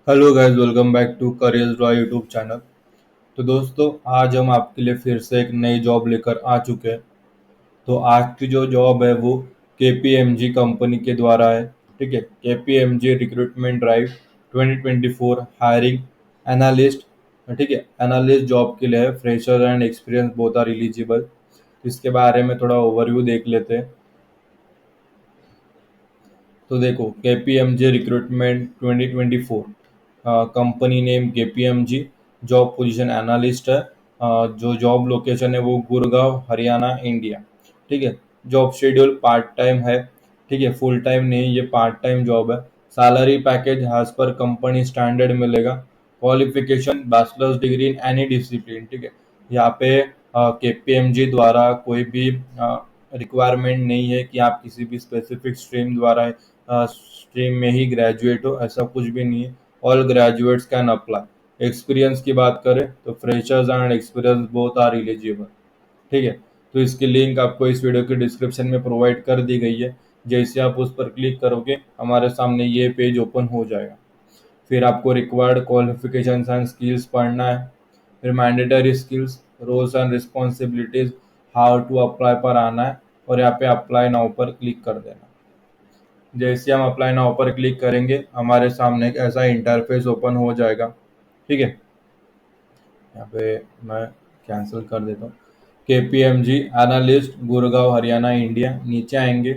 Hello guys, welcome back to career draw YouTube channel. तो दोस्तों, आज हम आपके लिए फिर से एक नई जॉब लेकर आ चुके हैं। तो आज की जो जॉब है वो केपीएमजी कंपनी के द्वारा है। ठीक है, KPMG recruitment drive 2024 hiring analyst. ठीक है, एनालिस्ट जॉब के लिए है। Fresher and experience both are eligible. इसके बारे में थोड़ा ओवरव्यू देख लेते हैं। तो देखो, KPMG recruitment 2024, company name KPMG, job position analyst है। जो जॉब लोकेशन है वो गुड़गांव हरियाणा इंडिया। ठीक है, जॉब शेड्यूल पार्ट टाइम है। ठीक है, फुल टाइम नहीं, ये पार्ट टाइम जॉब है। Salary package as per company standard मिलेगा। Qualification bachelors degree in any discipline. ठीक है, यहाँ पे केपीएमजी द्वारा कोई भी रिक्वायरमेंट नहीं है कि आप किसी भी स्पेसिफिक स्ट्रीम द्वारा स्ट्रीम में ही ग्रेजुएट हो, ऐसा कुछ भी नहीं है। All graduates can apply. Experience की बात करें तो freshers and experience both are eligible. ठीक है, तो इसकी लिंक आपको इस वीडियो के डिस्क्रिप्शन में प्रोवाइड कर दी गई है। जैसे आप उस पर क्लिक करोगे हमारे सामने ये पेज ओपन हो जाएगा। फिर आपको रिक्वायर्ड क्वालिफिकेशंस एंड स्किल्स पढ़ना है। फिर mandatory skills, roles and responsibilities, how to apply पर आना है और यहाँ पे अप्लाई नाउ पर क्लिक कर देना। जैसे हम अप्लाई नाउ पर क्लिक करेंगे हमारे सामने एक ऐसा इंटरफेस ओपन हो जाएगा। ठीक है, यहाँ पे मैं कैंसिल कर देता हूँ। KPMG analyst Gurgaon Haryana India, नीचे आएंगे।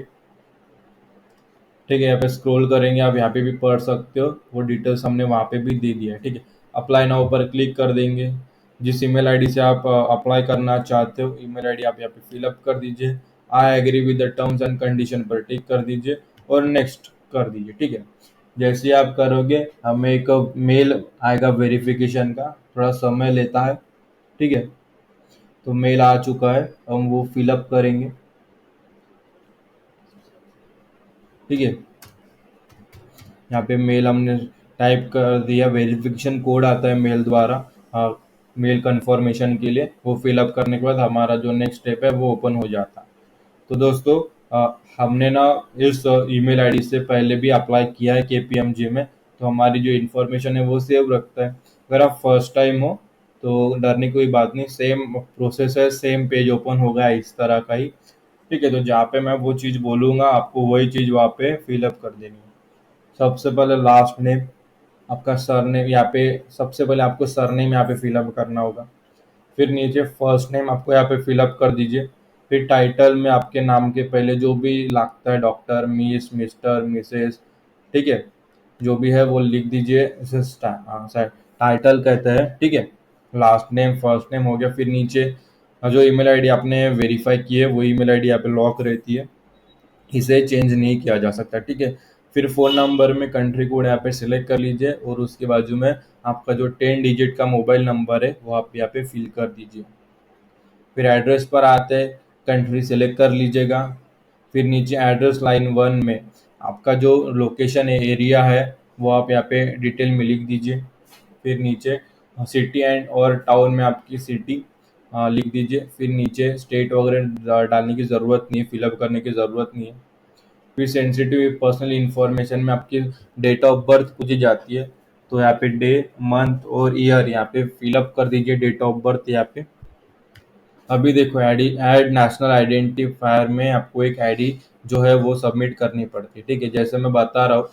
ठीक है, यहाँ पे स्क्रॉल करेंगे, आप यहाँ पे भी पढ़ सकते हो, वो डिटेल्स हमने वहाँ पे भी दे दिया है। ठीक है, अप्लाई नाउ पर क्लिक कर देंगे। जिस ईमेल आईडी से आप अप्लाई करना चाहते हो, ईमेल आईडी आप यहाँ पे फिलअप कर दीजिए। I agree with the terms and condition पर टिक कर दीजिए और नेक्स्ट कर दीजिए। ठीक है, जैसे ही आप करोगे हमें एक मेल आएगा वेरिफिकेशन का, थोड़ा समय लेता है। ठीक है, तो मेल आ चुका है, हम वो फिलअप करेंगे। ठीक है, यहाँ पे मेल हमने टाइप कर दिया, वेरिफिकेशन कोड आता है मेल द्वारा। मेल कंफर्मेशन के लिए वो फिलअप करने के बाद हमारा जो नेक्स्ट स्टेप है वो ओपन हो जाता है। तो दोस्तों, हमने ना इस ईमेल आईडी से पहले भी अप्लाई किया है केपीएमजी में, तो हमारी जो इन्फॉर्मेशन है वो सेव रखता है। अगर आप फर्स्ट टाइम हो तो डरने की कोई बात नहीं, सेम प्रोसेस है, सेम पेज ओपन होगा इस तरह का ही। ठीक है, तो जहाँ पे मैं वो चीज़ बोलूँगा आपको वही चीज़ वहाँ पे फिलअप कर देनी है। सबसे पहले लास्ट नेम, आपका सरनेम, यहाँ पे सबसे पहले आपको सरनेम यहाँ पे फिलअप करना होगा। फिर नीचे फर्स्ट नेम आपको यहाँ पे फिलअप कर दीजिए। फिर टाइटल में आपके नाम के पहले जो भी लगता है, डॉक्टर, मिस, मिस्टर, मिसेस, ठीक है, जो भी है वो लिख दीजिए। इसे टाइटल कहते हैं। ठीक है, लास्ट नेम फर्स्ट नेम हो गया। फिर नीचे जो ईमेल आईडी आपने वेरीफाई की है वो ईमेल आईडी यहाँ पे लॉक रहती है, इसे चेंज नहीं किया जा सकता। ठीक है, फिर फ़ोन नंबर में कंट्री कोड यहाँ पे सिलेक्ट कर लीजिए और उसके बाजू में आपका जो 10 डिजिट का मोबाइल नंबर है वो आप यहाँ पे फिल कर दीजिए। फिर एड्रेस पर आते हैं, कंट्री सेलेक्ट कर लीजिएगा। फिर नीचे एड्रेस लाइन 1 में आपका जो लोकेशन है, एरिया है, वो आप यहाँ पे डिटेल में लिख दीजिए। फिर नीचे सिटी एंड और टाउन में आपकी सिटी लिख दीजिए। फिर नीचे स्टेट वगैरह डालने की ज़रूरत नहीं है, फिलअप करने की ज़रूरत नहीं है। फिर सेंसिटिव पर्सनल इंफॉर्मेशन में आपकी डेट ऑफ बर्थ पूछी जाती है, तो यहाँ पे डे, मंथ और ईयर यहाँ पे फिलअप कर दीजिए, डेट ऑफ बर्थ यहाँ पे। अभी देखो, ऐड नेशनल आइडेंटिफायर में आपको एक आईडी जो है वो सबमिट करनी पड़ती है। ठीक है, जैसे मैं बता रहा हूँ,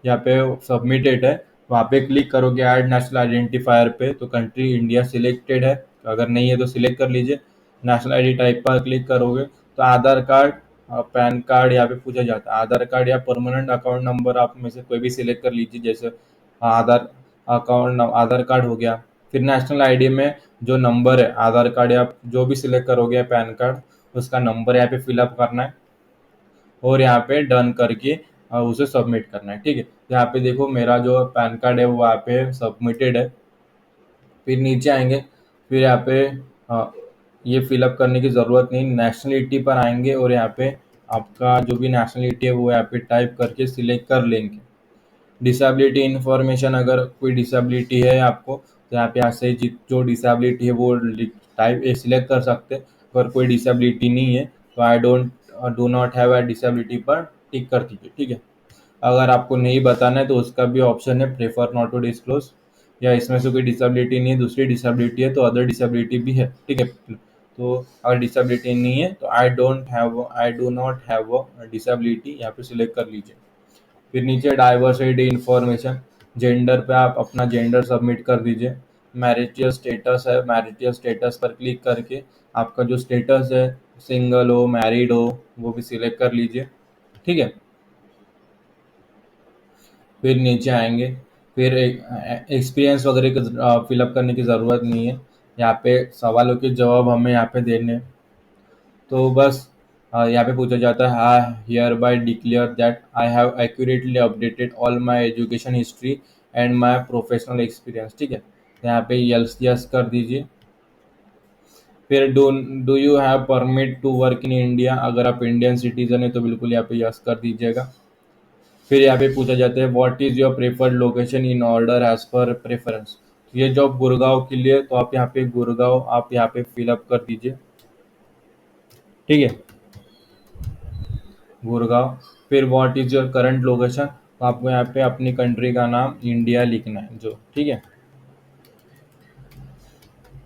यहाँ पे सबमिटेड है, वहाँ पे क्लिक करोगे ऐड नेशनल आइडेंटिफायर पे, तो कंट्री इंडिया सिलेक्टेड है, अगर नहीं है तो सिलेक्ट कर लीजिए। नेशनल आईडी टाइप पर क्लिक करोगे तो आधार कार्ड, पैन कार्ड यहाँ पे पूछा जाता है। आधार कार्ड या परमानेंट अकाउंट नंबर आप में से कोई भी सिलेक्ट कर लीजिए, जैसे आधार कार्ड हो गया। फिर नेशनल आईडी में जो नंबर है, आधार कार्ड या जो भी सिलेक्ट करोगे, पैन कार्ड, उसका नंबर यहाँ पे फिलअप करना है और यहाँ पे डन करके उसे सबमिट करना है। ठीक है, यहाँ पे देखो मेरा जो पैन कार्ड है वो यहाँ पे सबमिटेड है। फिर नीचे आएंगे, फिर यहाँ पे ये फिलअप करने की ज़रूरत नहीं, नेशनलिटी पर आएंगे और यहाँ पे आपका जो भी नेशनलिटी है वो यहाँ पे टाइप करके सिलेक्ट कर लेंगे। डिसेबिलिटी इन्फॉर्मेशन, अगर कोई डिसेबिलिटी है आपको तो यहाँ पे ऐसे जो डिसेबिलिटी है वो टाइप सिलेक्ट कर सकते हैं। अगर कोई डिसेबिलिटी नहीं है तो I don't do not have a disability पर टिक कर दीजिए। ठीक है, अगर आपको नहीं बताना है तो उसका भी ऑप्शन है प्रेफर नॉट टू डिस्क्लोज, या इसमें से कोई डिसेबिलिटी नहीं है, दूसरी डिसेबिलिटी है तो अदर डिसेबिलिटी भी है, ठीक है। तो अगर डिसेबिलिटी नहीं है तो I do not have a disability यहाँ पे सिलेक्ट कर लीजिए। फिर नीचे डाइवर्सिटी इंफॉर्मेशन, जेंडर पे आप अपना जेंडर सबमिट कर दीजिए। मैरिजियल स्टेटस है, मैरिजियल स्टेटस पर क्लिक करके आपका जो स्टेटस है, सिंगल हो मैरिड हो, वो भी सिलेक्ट कर लीजिए, ठीक है। फिर नीचे आएंगे, फिर एक एक्सपीरियंस वगैरह का फिलअप करने की ज़रूरत नहीं है, यहाँ पे सवालों के जवाब हमें यहाँ पे देने हैं। तो बस यहाँ पे पूछा जाता है I hear bye declare that I have accurately updated all my education history and my professional experience, ठीक है। तो यहाँ पे यस यस कर दीजिए। फिर do you have permit to work in India, अगर आप इंडियन सिटीजन है तो बिल्कुल यहाँ पे यस कर दीजिएगा। फिर यहाँ पे पूछा जाता है what is your preferred location in order as per preference. ये जॉब गुड़गांव के लिए, तो आप यहाँ पे गुड़गांव आप यहाँ पे फिलअप कर दीजिए, ठीक है, गुड़गांव। फिर what is your current location, तो आपको यहाँ पे अपनी कंट्री का नाम इंडिया लिखना है जो, ठीक है,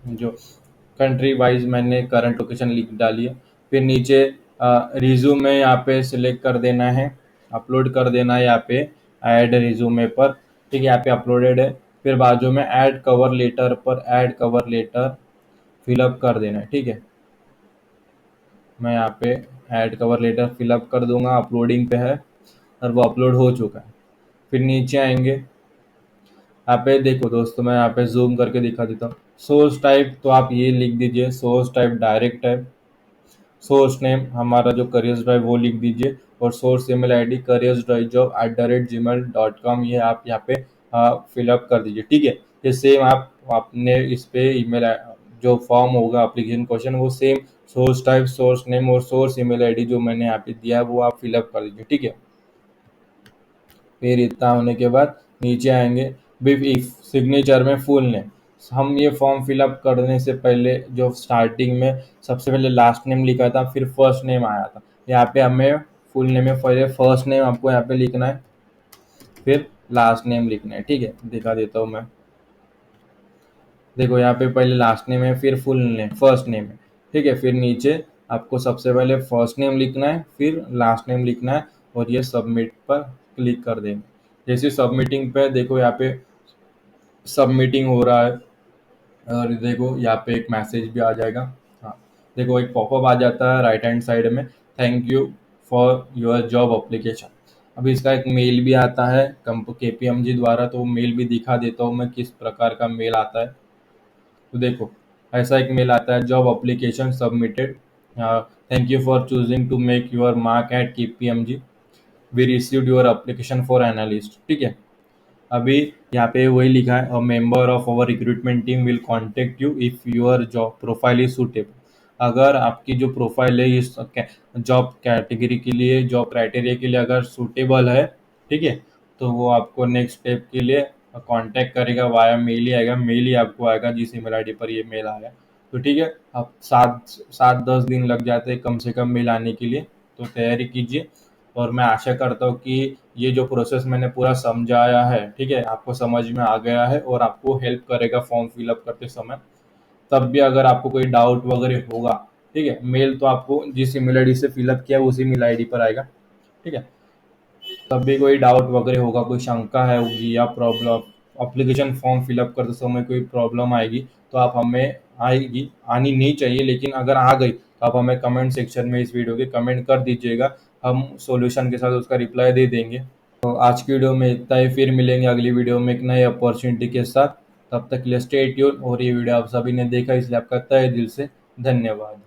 जो कंट्री वाइज मैंने करंट लोकेशन लिख डाली है। फिर नीचे रिज्यूमे यहाँ पे सिलेक्ट कर देना है, अपलोड कर देना है यहाँ पे ऐड रिज्यूमे पर, ठीक है, यहाँ पे अपलोडेड है। फिर बाजू में ऐड कवर लेटर पर ऐड कवर लेटर फिलअप कर देना है, ठीक है। मैं यहाँ पे ऐड कवर लेटर फिलअप कर दूंगा, अपलोडिंग पे है और वो अपलोड हो चुका है। फिर नीचे आएंगे, यहाँ पे देखो दोस्तों, मैं यहाँ पे जूम करके दिखा देता हूँ। सोर्स टाइप तो आप ये लिख दीजिए, सोर्स टाइप डायरेक्ट है। सोर्स नेम हमारा जो करियर्स ड्राइव वो लिख दीजिए, और source email ID careers drive job @gmail.com, ये आप यहाँ पे फिलअप कर दीजिए, ठीक है। ये सेम आप आपने इस पे ईमेल जो फॉर्म होगा एप्लीकेशन क्वेश्चन, वो same source type, source name और सोर्स ईमेल आईडी जो मैंने यहाँ पे दिया है वो आप फिलअप कर दीजिए, ठीक है। फिर इतना होने के बाद नीचे आएंगे, बिफ इफ सिग्नेचर में फुल नेम। हम ये फॉर्म फिलअप करने से पहले जो स्टार्टिंग में सबसे पहले लास्ट नेम लिखा था, फिर फर्स्ट नेम आया था, यहाँ पे हमें फुल नेम में पहले फर्स्ट नेम आपको यहाँ पे लिखना है, फिर लास्ट नेम लिखना है, ठीक है। दिखा देता हूँ मैं, देखो यहाँ पे पहले लास्ट नेम है, फिर फुल नेम फर्स्ट नेम है, ठीक है। फिर नीचे आपको सबसे पहले फर्स्ट नेम लिखना है, फिर लास्ट नेम लिखना है, और ये सबमिट पर क्लिक कर देंगे। जैसे सबमिटिंग पे देखो यहाँ पे सबमिटिंग हो रहा है, और देखो यहाँ पे एक मैसेज भी आ जाएगा। हाँ, देखो एक पॉपअप आ जाता है राइट हैंड साइड में, thank you for your job application. अभी इसका एक मेल भी आता है KPMG द्वारा, तो मेल भी दिखा देता हूँ मैं किस प्रकार का मेल आता है। तो देखो ऐसा एक मेल आता है, job application submitted, thank you for choosing to make your mark at KPMG, we received your application for analyst, ठीक है। अभी यहाँ पे वही लिखा है, a member of our recruitment team will contact you if your job profile is suitable. अगर आपकी जो प्रोफाइल है इस जॉब कैटेगरी के लिए, जॉब क्राइटेरिया के लिए अगर सूटेबल है, ठीक है, तो वो आपको नेक्स्ट स्टेप के लिए कांटेक्ट करेगा, वाया मेल ही आएगा, मेल ही आपको आएगा जिस ईमेल आईडी पर ये मेल आया। तो ठीक है, अब 7-10 दिन लग जाते हैं कम से कम मेल आने के लिए, तो तैयारी कीजिए। और मैं आशा करता हूँ कि ये जो प्रोसेस मैंने पूरा समझाया है, ठीक है, आपको समझ में आ गया है और आपको हेल्प करेगा फॉर्म फिलअप करते समय। तब भी अगर आपको कोई डाउट वगैरह होगा, ठीक है, मेल तो आपको जिस ईमेल आईडी से फिलअप किया उसी मेल आईडी पर आएगा, ठीक है। तब भी कोई डाउट वगैरह होगा, कोई शंका है होगी या प्रॉब्लम, एप्लीकेशन फॉर्म फिलअप करते समय कोई प्रॉब्लम आएगी, तो आप हमें आएगी, आनी नहीं चाहिए, लेकिन अगर आ गई तो आप हमें कमेंट सेक्शन में इस वीडियो के कमेंट कर दीजिएगा, हम सॉल्यूशन के साथ उसका रिप्लाई दे देंगे। तो आज की वीडियो में इतना ही, फिर मिलेंगे अगली वीडियो में एक नई अपॉर्चुनिटी के साथ। तब तक के लिए स्टे ट्यून, और ये वीडियो आप सभी ने देखा इसलिए आपका तहे दिल से धन्यवाद।